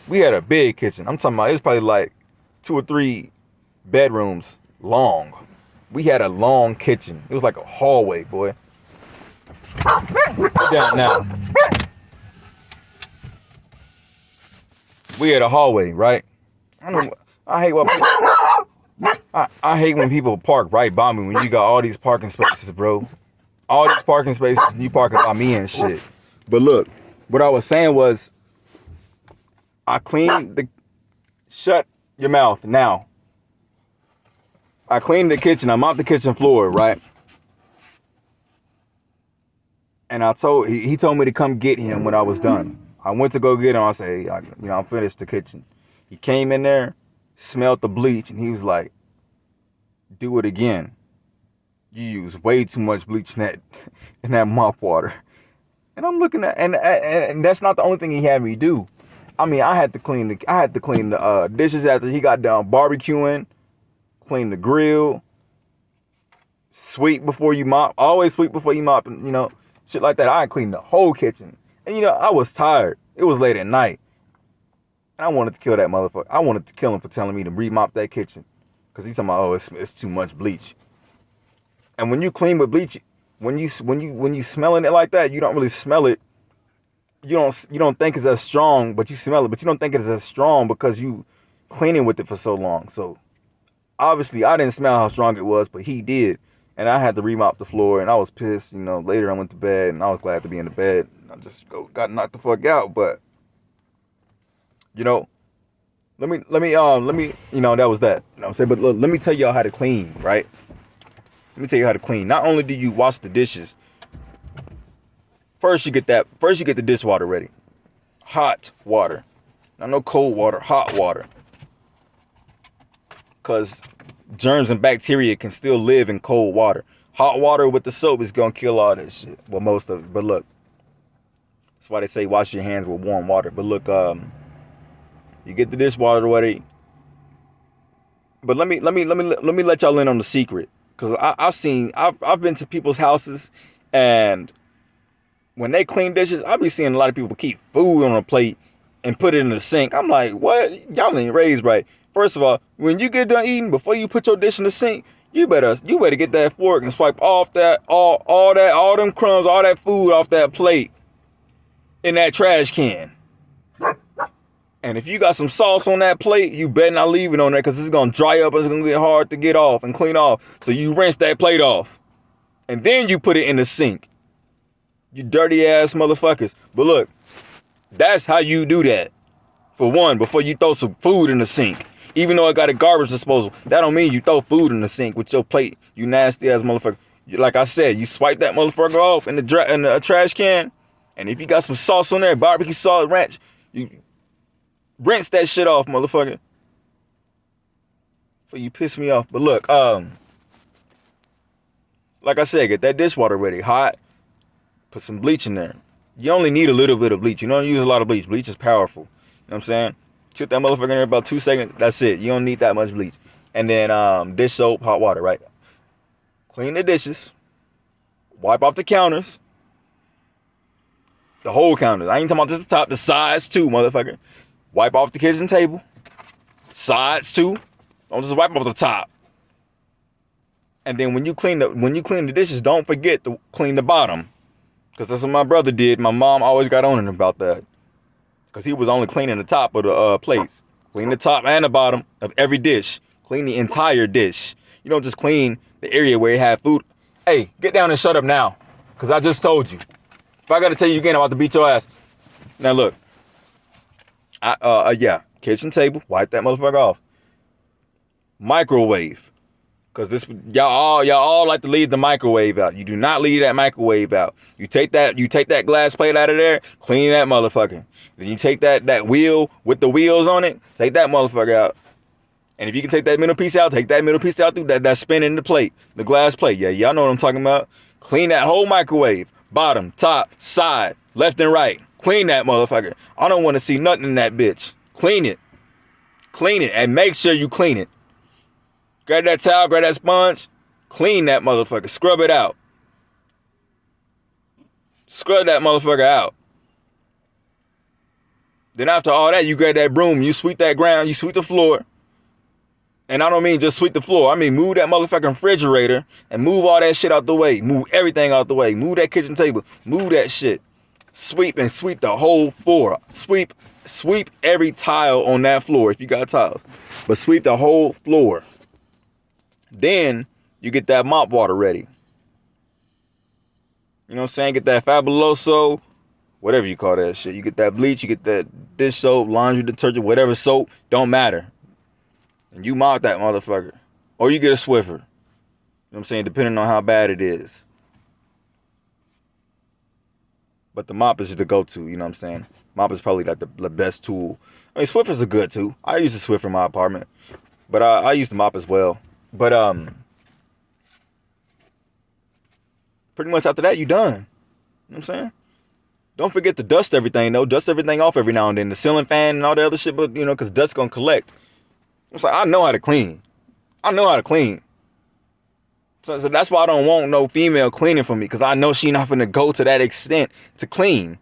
[SPEAKER 1] I'm talking about, it's probably like 2 or 3 bedrooms long. We had a long kitchen. It was like a hallway, boy. Get down now. We had a hallway, right? I hate what I hate when people park right by me when you got all these parking spaces, bro. All these parking spaces and you parking by me and shit. But look, what I was saying was I cleaned the shut your mouth now. I cleaned the kitchen. I mopped the kitchen floor, right? And he told me to come get him when I was done. I went to go get him. I say, I'm finished the kitchen. He came in there, smelled the bleach, and he was like, do it again. You use way too much bleach in that mop water. And I'm looking at, and that's not the only thing he had me do. I mean, I had to clean the dishes after he got done barbecuing, clean the grill, sweep before you mop, always sweep before you mop, and shit like that. I cleaned the whole kitchen. And I was tired. It was late at night. And I wanted to kill that motherfucker. I wanted to kill him for telling me to remop that kitchen. Because he's talking about, it's too much bleach. And when you clean with bleach, when you smelling it like that, you don't really smell it. You don't think it's as strong, but you smell it, but you don't think it's as strong because you cleaning with it for so long. So obviously I didn't smell how strong it was, but he did. And I had to remop the floor, and I was pissed. Later I went to bed, and I was glad to be in the bed. I just got knocked the fuck out. But let me that was that. You know what I'm saying? But look, let me tell y'all how to clean, right? Let me tell you how to clean. Not only do you wash the dishes, first you get the dishwater ready. Hot water. Not no cold water, hot water. Cause germs and bacteria can still live in cold water. Hot water with the soap is gonna kill all that shit. Well, most of it. But look, that's why they say wash your hands with warm water. But look, you get the dishwater ready. But let me let y'all in on the secret. Cause I've been to people's houses, and when they clean dishes, I be seeing a lot of people keep food on a plate and put it in the sink. I'm like, what? Y'all ain't raised right. First of all, when you get done eating, before you put your dish in the sink, you better get that fork and swipe off that all them crumbs, all that food off that plate in that trash can. And if you got some sauce on that plate, you better not leave it on there, because it's gonna dry up and it's gonna get hard to get off and clean off. So you rinse that plate off, and then you put it in the sink. You dirty ass motherfuckers. But look, that's how you do that. For one, before you throw some food in the sink. Even though it got a garbage disposal, that don't mean you throw food in the sink with your plate. You nasty ass motherfucker. Like I said, you swipe that motherfucker off in the trash can, and if you got some sauce on there, barbecue sauce, ranch, you rinse that shit off, motherfucker. Before you piss me off. But look, like I said, get that dishwater ready, hot. Put some bleach in there. You only need a little bit of bleach. You don't use a lot of bleach. Bleach is powerful. You know what I'm saying? Shoot that motherfucker in there about 2 seconds. That's it. You don't need that much bleach. And then dish soap, hot water, right? Clean the dishes. Wipe off the counters. The whole counters. I ain't talking about just the top, the sides too, motherfucker. Wipe off the kitchen table. Sides too. Don't just wipe off the top. And then when you clean the dishes, don't forget to clean the bottom. Because that's what my brother did. My mom always got on him about that. Because he was only cleaning the top of the plates. Clean the top and the bottom of every dish. Clean the entire dish. You don't just clean the area where you have food. Hey, get down and shut up now. Because I just told you. If I got to tell you again, I'm about to beat your ass. Now look. Kitchen table. Wipe that motherfucker off. Microwave. Because y'all all like to leave the microwave out. You do not leave that microwave out. You take that glass plate out of there, clean that motherfucker. Then you take that wheel with the wheels on it, take that motherfucker out. And if you can take that middle piece out, take that middle piece out through that spinning the plate, the glass plate. Yeah, y'all know what I'm talking about. Clean that whole microwave. Bottom, top, side, left and right. Clean that motherfucker. I don't want to see nothing in that bitch. Clean it. Clean it, and make sure you clean it. Grab that towel, grab that sponge, clean that motherfucker, scrub it out. Scrub that motherfucker out. Then after all that, you grab that broom, you sweep that ground, you sweep the floor. And I don't mean just sweep the floor. I mean move that motherfucking refrigerator and move all that shit out the way. Move everything out the way. Move that kitchen table. Move that shit. Sweep and sweep the whole floor. Sweep every tile on that floor if you got tiles. But sweep the whole floor. Then you get that mop water ready. You know what I'm saying? Get that Fabuloso, whatever you call that shit. You get that bleach, you get that dish soap, laundry detergent, whatever soap, don't matter. And you mop that motherfucker. Or you get a Swiffer. You know what I'm saying? Depending on how bad it is. But the mop is the go-to, you know what I'm saying? Mop is probably like the best tool. I mean, Swiffers are good too. I use a Swiffer in my apartment. But I use the mop as well. But pretty much after that, you done. You know what I'm saying? Don't forget to dust everything, though. Dust everything off every now and then. The ceiling fan and all the other shit, but, you know, because dust's going to collect. It's like, I know how to clean. So that's why I don't want no female cleaning for me, because I know she not going to go to that extent to clean.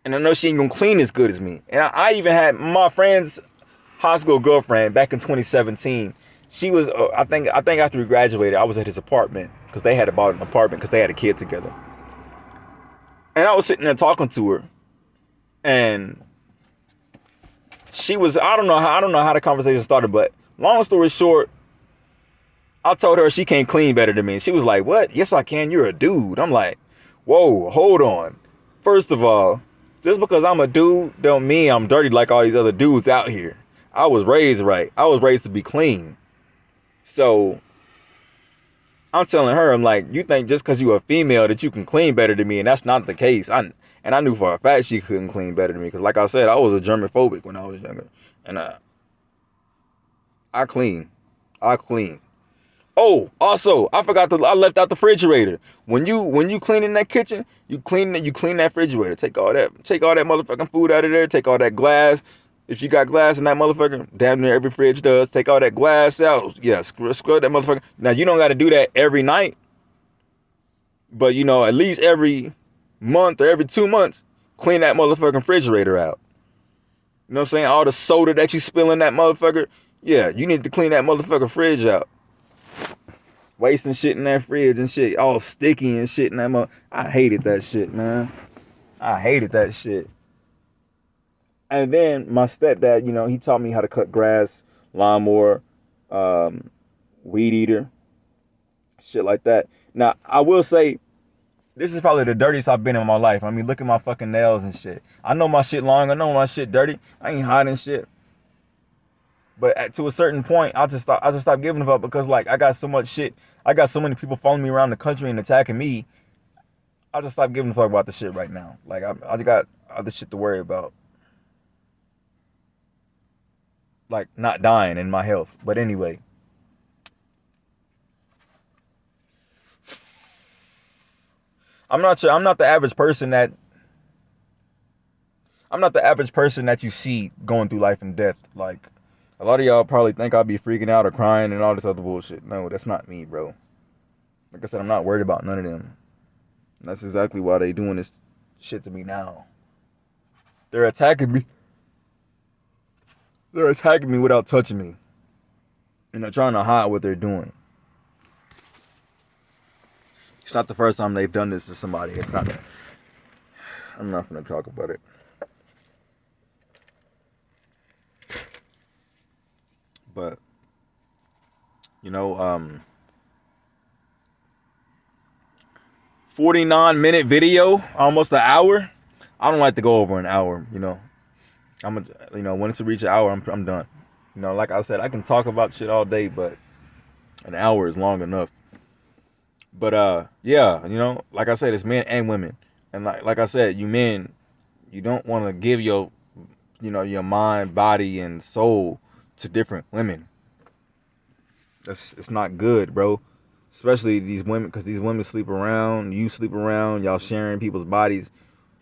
[SPEAKER 1] And I know she ain't going to clean as good as me. And I even had my friend's high school girlfriend back in 2017. She was, I think after we graduated, I was at his apartment, because they had bought an apartment because they had a kid together. And I was sitting there talking to her, and she was, I don't know how the conversation started, but long story short, I told her she can't clean better than me. And she was like, what? Yes, I can. You're a dude. I'm like, whoa, hold on. First of all, just because I'm a dude don't mean I'm dirty like all these other dudes out here. I was raised right. I was raised to be clean. So I'm telling her, I'm like, you think just because you're a female that you can clean better than me, and that's not the case. And I knew for a fact she couldn't clean better than me, because like I said, I was a germophobic when I was younger. And I clean. Oh, also, I left out the refrigerator. When you clean in that kitchen, you clean that refrigerator. Take all that motherfucking food out of there. Take all that glass. If you got glass in that motherfucker, damn near every fridge does. Take all that glass out. Yeah, scrub that motherfucker. Now, you don't got to do that every night. But, you know, at least every month or every 2 months, clean that motherfucking refrigerator out. You know what I'm saying? All the soda that you spill in that motherfucker. Yeah, you need to clean that motherfucker fridge out. Wasting shit in that fridge and shit. All sticky and shit in that motherfucker. I hated that shit, man. I hated that shit. And then my stepdad, you know, he taught me how to cut grass, lawnmower, weed eater, shit like that. Now, I will say, this is probably the dirtiest I've been in my life. I mean, look at my fucking nails and shit. I know my shit long. I know my shit dirty. I ain't hiding shit. But to a certain point, I just stopped giving a fuck, because, like, I got so much shit. I got so many people following me around the country and attacking me. I just stopped giving a fuck about the shit right now. Like, I got other shit to worry about. Like, not dying in my health. But anyway. I'm not the average person that you see going through life and death. Like, a lot of y'all probably think I'll be freaking out or crying and all this other bullshit. No, that's not me, bro. Like I said, I'm not worried about none of them. And that's exactly why they doing this shit to me now. They're attacking me. They're attacking me without touching me. And they're trying to hide what they're doing. It's not the first time they've done this to somebody. I'm not going to talk about it. But, you know, 49-minute video, almost an hour. I don't like to go over an hour, you know. When it's to reach an hour, I'm done. You know, like I said, I can talk about shit all day, but an hour is long enough. But yeah, you know, like I said, it's men and women. And like I said, you men, you don't want to give your mind, body, and soul to different women. It's not good, bro. Especially these women, because these women sleep around, you sleep around, y'all sharing people's bodies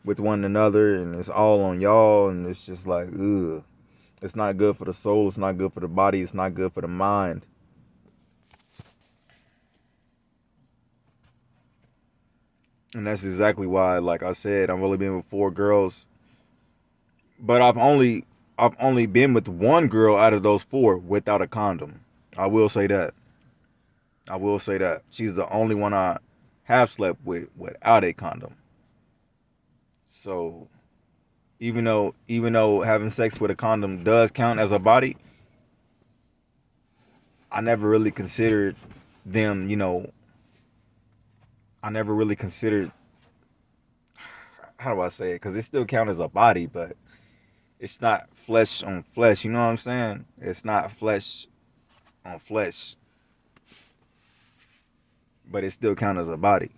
[SPEAKER 1] with one another, and it's all on y'all, and it's just like, ugh. It's not good for the soul, it's not good for the body, it's not good for the mind. And that's exactly why, like I said, I've only been with 4 girls. But I've only been with one girl out of those 4 without a condom. I will say that. I will say that. She's the only one I have slept with without a condom. So even though having sex with a condom does count as a body, I never really considered them, I never really considered, how do I say it? Because it still count as a body, but it's not flesh on flesh. You know what I'm saying? It's not flesh on flesh, but it still count as a body.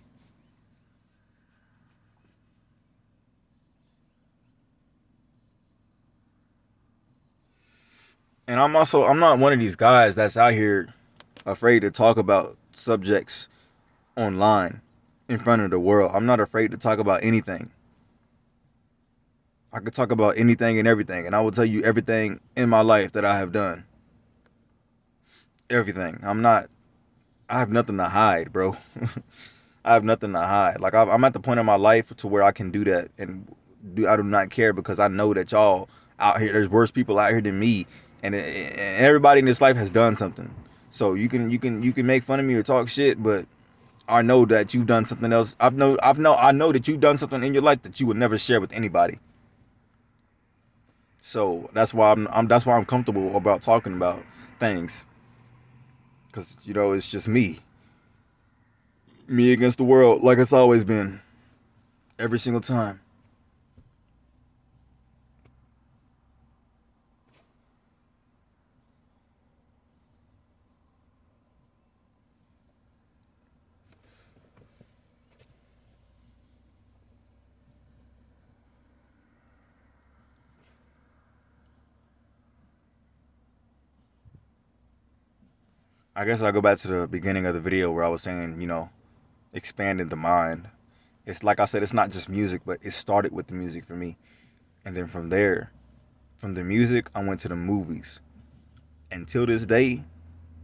[SPEAKER 1] And I'm not one of these guys that's out here afraid to talk about subjects online in front of the world. I'm not afraid to talk about anything. I could talk about anything and everything, and I will tell you everything in my life that I have done. Everything. I have nothing to hide, bro. I have nothing to hide. Like I'm at the point in my life to where I can do that, and I do not care because I know that y'all out here, there's worse people out here than me, and everybody in this life has done something. So you can make fun of me or talk shit, but I know that you've done something else. I know that you've done something in your life that you would never share with anybody. So that's why I'm comfortable about talking about things, because it's just me against the world, like it's always been, every single time. I guess I'll go back to the beginning of the video where I was saying, expanding the mind. It's like I said, it's not just music, but it started with the music for me. And then from there, from the music, I went to the movies. Until this day,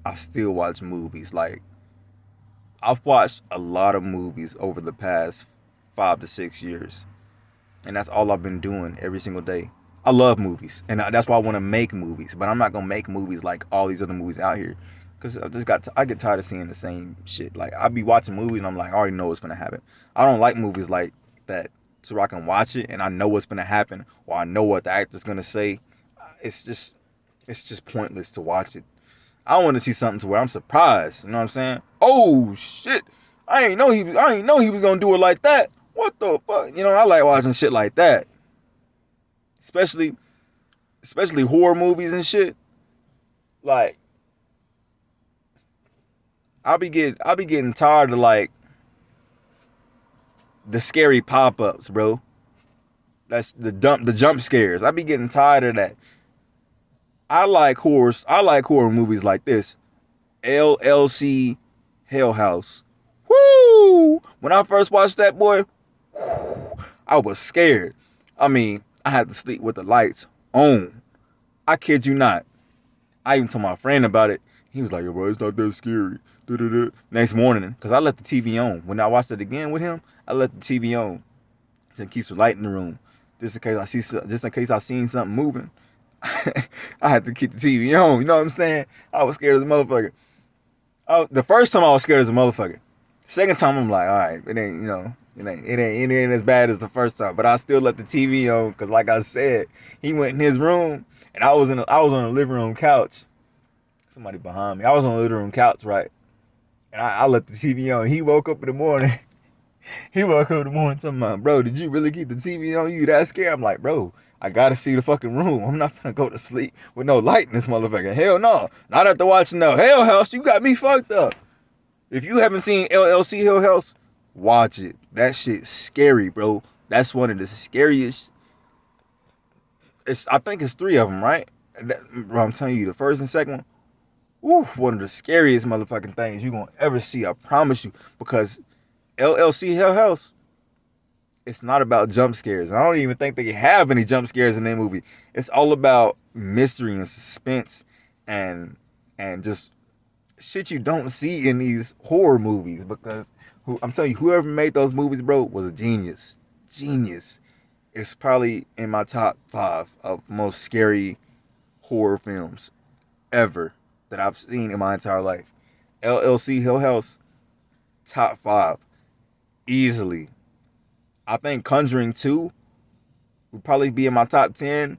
[SPEAKER 1] I still watch movies. Like, I've watched a lot of movies over the past 5 to 6 years. And that's all I've been doing every single day. I love movies, and that's why I want to make movies. But I'm not gonna make movies like all these other movies out here, because I get tired of seeing the same shit. Like I be watching movies and I'm like, I already know what's gonna happen. I don't like movies like that, so I can watch it and I know what's gonna happen, or I know what the actor's gonna say. It's just it's just pointless to watch it. I want to see something to where I'm surprised. You know what I'm saying? Oh shit! I ain't know he was gonna do it like that. What the fuck? I like watching shit like that, especially horror movies and shit. Like I'll be getting tired of like the scary pop ups, bro. That's the jump scares. I be getting tired of that. I like horror movies like this. LLC Hell House. Woo! When I first watched that, boy, I was scared. I mean, I had to sleep with the lights on. I kid you not. I even told my friend about it. He was like, "Yo, bro, it's not that scary." Du-du-du. Next morning, because I left the TV on. When I watched it again with him, I left the TV on to keep some light in the room, just in case I seen something moving. I had to keep the TV on. You know what I'm saying? I was scared as a motherfucker. The first time I was scared as a motherfucker. Second time I'm like, all right, it ain't it ain't as bad as the first time. But I still left the TV on because, like I said, he went in his room and I was on the living room couch. Somebody behind me. I was on the living room couch, right? And I left the TV on. He woke up in the morning. He woke up in the morning talking about, bro, did you really keep the TV on? You that scared? I'm like, bro, I gotta see the fucking room. I'm not gonna go to sleep with no light in this motherfucker. Hell no. Not after watching no Hell House. You got me fucked up. If you haven't seen LLC Hell House, watch it. That shit's scary, bro. That's one of the scariest. I think it's three of them, right? Bro, I'm telling you, the first and second one, one of the scariest motherfucking things you gonna ever see. I promise you, because LLC Hell House, it's not about jump scares. I don't even think they have any jump scares in that movie. It's all about mystery and suspense, and just shit you don't see in these horror movies. Because I'm telling you, whoever made those movies, bro, was a genius. Genius. It's probably in my top 5 of most scary horror films ever. that I've seen in my entire life. LLC Hill House, top 5. Easily. I think Conjuring 2 would probably be in my top 10.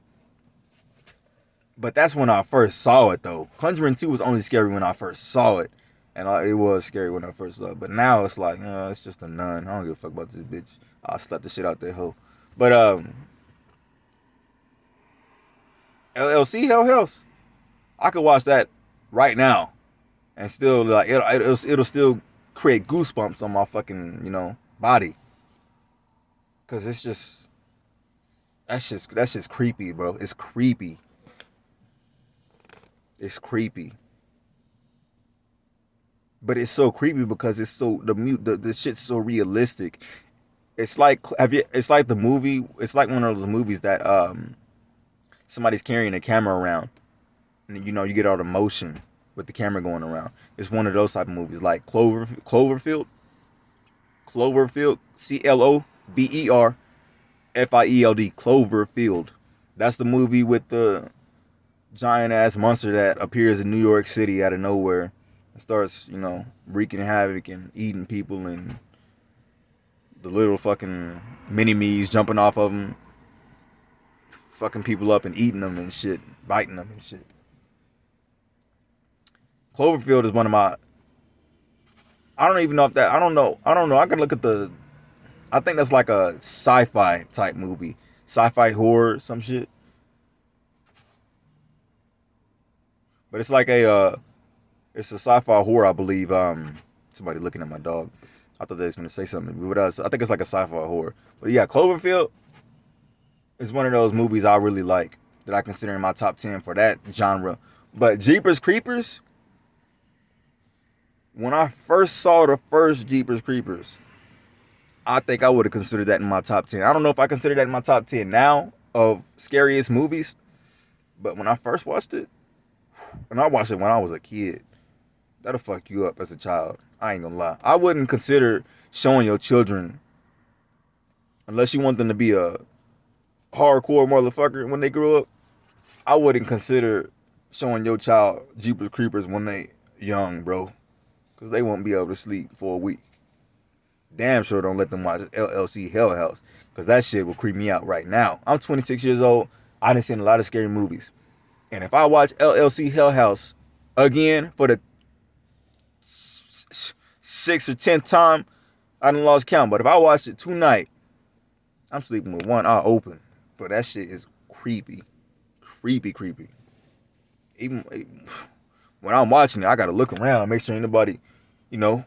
[SPEAKER 1] But that's when I first saw it, though. Conjuring 2 was only scary when I first saw it. And it was scary when I first saw it. But now it's like, it's just a nun. I don't give a fuck about this bitch. I'll slap the shit out that hoe. But, LLC Hell House, I could watch that right now. And still, like, it'll still create goosebumps on my fucking, body. Because it's just, that's just creepy, bro. It's creepy. It's creepy. But it's so creepy because it's so the shit's so realistic. It's like it's like the movie. It's like one of those movies that somebody's carrying a camera around, and you get all the motion with the camera going around. It's one of those type of movies, like Cloverfield, CloverField, Cloverfield. That's the movie with the giant ass monster that appears in New York City out of nowhere. Starts, wreaking havoc and eating people, and the little fucking mini-me's jumping off of them, fucking people up and eating them and shit, biting them and shit. Cloverfield is one of my, I don't even know if that, I don't know, I can look at I think that's like a sci-fi type movie, sci-fi horror, some shit. But it's like it's a sci-fi horror, I believe. Somebody looking at my dog. I thought they was going to say something. But I think it's like a sci-fi horror. But yeah, Cloverfield is one of those movies I really like, that I consider in my top 10 for that genre. But Jeepers Creepers, when I first saw the first Jeepers Creepers, I think I would have considered that in my top 10. I don't know if I consider that in my top 10 now of scariest movies. But when I first watched it, and I watched it when I was a kid, that'll fuck you up as a child. I ain't gonna lie. I wouldn't consider showing your children, unless you want them to be a hardcore motherfucker when they grow up, I wouldn't consider showing your child Jeepers Creepers when they young, bro. Because they won't be able to sleep for a week. Damn sure don't let them watch LLC Hell House. Because that shit will creep me out right now. I'm 26 years old. I done seen a lot of scary movies. And if I watch LLC Hell House again for the 6th or 10th time, I done lost count. But if I watch it tonight, I'm sleeping with one eye open. But that shit is creepy. Creepy. Even when I'm watching it, I gotta look around, make sure ain't nobody, I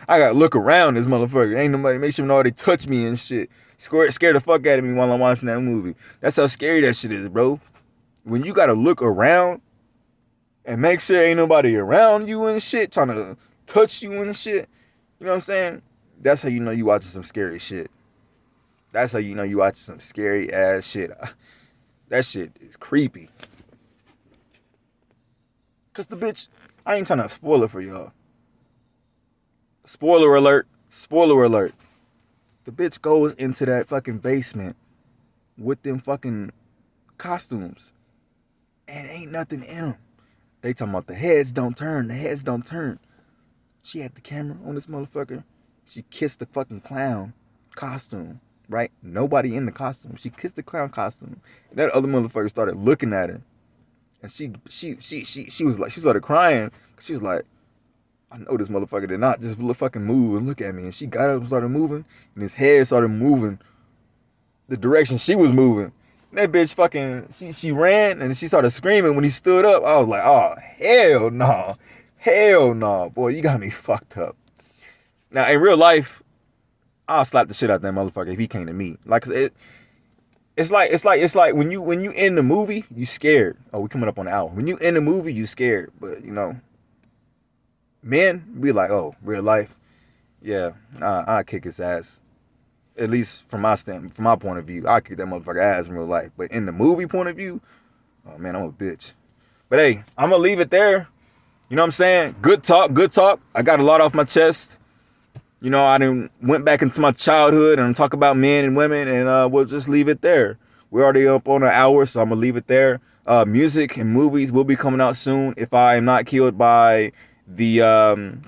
[SPEAKER 1] gotta look around this motherfucker. Ain't nobody, make sure nobody touch me and shit. Scare the fuck out of me while I'm watching that movie. That's how scary that shit is, bro. When you gotta look around and make sure ain't nobody around you and shit, trying to touch you and shit, you know what I'm saying? That's how you know you watching some scary shit. That's how you know you watching some scary ass shit. That shit is creepy. Cause the bitch, I ain't trying to spoil it for y'all. Spoiler alert. The bitch goes into that fucking basement with them fucking costumes. And ain't nothing in them. They talking about the heads don't turn. She had the camera on this motherfucker. She kissed the fucking clown costume, right? Nobody in the costume. She kissed the clown costume. And that other motherfucker started looking at her. And she was like, she started crying. She was like, I know this motherfucker did not just fucking move and look at me. And she got up and started moving. And his head started moving the direction she was moving. And that bitch fucking, she ran and she started screaming when he stood up. I was like, oh, hell no. Hell no. Boy, you got me fucked up. Now, in real life, I'll slap the shit out of that motherfucker if he came to me. Like, it's like when you in the movie, you scared. Oh, we coming up on the hour. When you in the movie, you scared. But, men be like, oh, real life, yeah, I'll kick his ass. At least from my point of view, I'll kick that motherfucker ass in real life. But in the movie point of view, oh man, I'm a bitch. But hey, I'm gonna leave it there. You know what I'm saying? Good talk. I got a lot off my chest. I done went back into my childhood and talk about men and women, and we'll just leave it there. We're already up on an hour, so I'm gonna leave it there. Music and movies will be coming out soon if I am not killed by the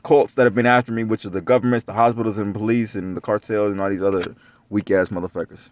[SPEAKER 1] cults that have been after me, which are the governments, the hospitals, and police, and the cartels, and all these other weak ass motherfuckers.